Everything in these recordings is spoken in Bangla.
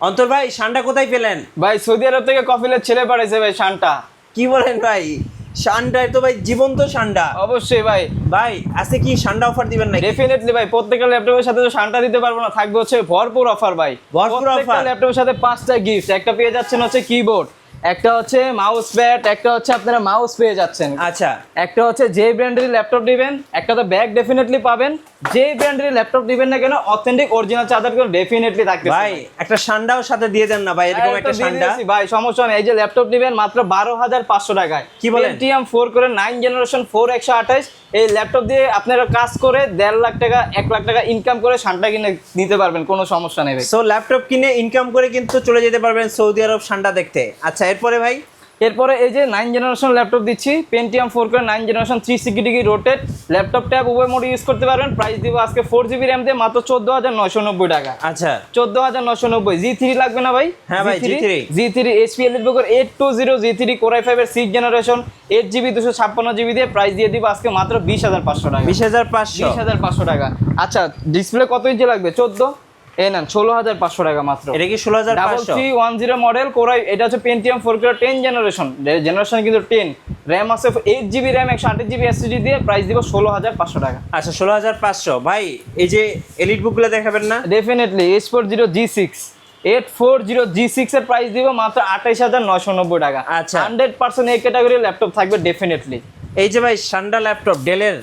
অন্তর ভাই শানটা কোথায় পেলেন? ভাই সৌদি আরব থেকে কফিলের ছেলে পাঠাইছে ভাই শানটা। কি বলেন ভাই? শানটাই তো ভাই জীবন্ত শানটা। অবশ্যই ভাই। ভাই আজকে কি শানটা অফার দিবেন নাকি? ডেফিনেটলি ভাই, প্রত্যেকটা ল্যাপটপের সাথে তো শানটা দিতে পারবো না, থাকবে হচ্ছে ভরপুর অফার ভাই। ভরপুর প্রত্যেকটা offer? ল্যাপটপের সাথে 5টা গিফট, একটা পেয়ে যাচ্ছেন হচ্ছে কিবোর্ড, একটা হচ্ছে মাউস প্যাড, একটা হচ্ছে আপনারা মাউস পেয়ে যাচ্ছেন, আচ্ছা একটা হচ্ছে যে ব্র্যান্ডের ল্যাপটপ দিবেন, একটা তো ব্যাগ ডেফিনেটলি পাবেন। যে ব্র্যান্ডের ল্যাপটপ দিবেন না কেন অথেন্টিক অরিজিনাল চার্জার গুলো ডেফিনেটলি থাকবে ভাই। একটা শানটাও সাথে দিয়ে দেন না ভাই, এরকম একটা শানটা। ভাই সমস্যা নেই, এই যে ল্যাপটপ দিবেন মাত্র 12,500 টাকায়। কি বলেন? Pentium 4 করে 9 জেনারেশন 4 128, এই ল্যাপটপ দিয়ে আপনারা কাজ করে 1.5 লাখ টাকা 1 লাখ টাকা ইনকাম করে শানটা কিনে নিতে পারবেন, কোনো সমস্যা নেই ভাই। সো ল্যাপটপ কিনে ইনকাম করে কিন্তু চলে যেতে পারবেন সৌদি আরব শানটা দেখতে। আচ্ছা এরপরে ভাই? এরপরে এই যে 9 জেনারেশন ল্যাপটপ দিচ্ছি, Pentium 4 করে 9 generation 360 degree rotate laptop, tab উভয় মোড ইউজ করতে পারবেন। প্রাইস দিব আজকে 4GB র্যাম দিয়ে মাত্র 14,990 টাকা। আচ্ছা 14,990। G3 লাগবে না ভাই? হ্যাঁ ভাই, G3 HP EliteBook 820 G3 Core i5 এর 6 জেনারেশন 8GB 256GB দিয়ে প্রাইস দিয়ে দিব আজকে মাত্র 20,500 টাকা। 20,500? 20,500 টাকা। আচ্ছা ডিসপ্লে কত ইঞ্চি লাগবে? 14, এই নেন 16,500 টাকা মাত্র। এটা কি 16,500? 3310 মডেল কোরাই, এটা হচ্ছে Pentium 4 করে 10 জেনারেশন কিন্তু 10, র্যাম আছে 8GB র্যাম 128GB এসএসডি দিয়ে প্রাইস দিব 16,500 টাকা। আচ্ছা 16,500। ভাই এই যে এলিট বুকগুলো দেখাবেন না? ডেফিনেটলি H40 G6 840 G6 এর প্রাইস দিব মাত্র 28,990 টাকা। আচ্ছা 100% এই ক্যাটাগরির ল্যাপটপ থাকবে ডেফিনেটলি। এই যে ভাই শানটা ল্যাপটপ ডেলের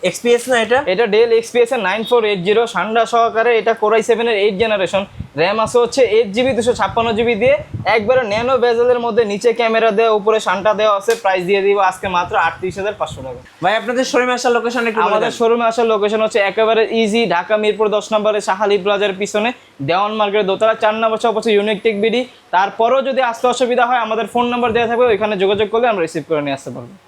এক্সপিএস না এটা? এটা ডেল XPS এর 9480 ঠান্ডা সহকারে, এটা কোরাই 7 এর 8 জেনারেশন, র্যাম আছে হচ্ছে 8GB 256GB দিয়ে, একবারে ন্যানো বেজেলের মধ্যে, নিচে ক্যামেরা দেওয়া, উপরে শানটা দেওয়া আছে। প্রাইস দিয়ে দিব আজকে মাত্র 38,500 টাকা। ভাই আপনাদের শোরুমে আসার লোকেশন একটু বলে আমাদের দেন। শোরুমে আসার লোকেশন হচ্ছে একেবারে ইজি, ঢাকা মিরপুর 10 নম্বরে শাহালি প্লাজার পিছনে দেওয়ান মার্কেট দোতলা 4 নম্বর শপ হচ্ছে ইউনিক টেক বিডি। তারপরেও যদি আসতে অসুবিধা হয় আমাদের ফোন নাম্বার দেওয়া থাকবে, ওইখানে যোগাযোগ করলে আমরা রিসিভ করে নিয়ে আসতে পারবো।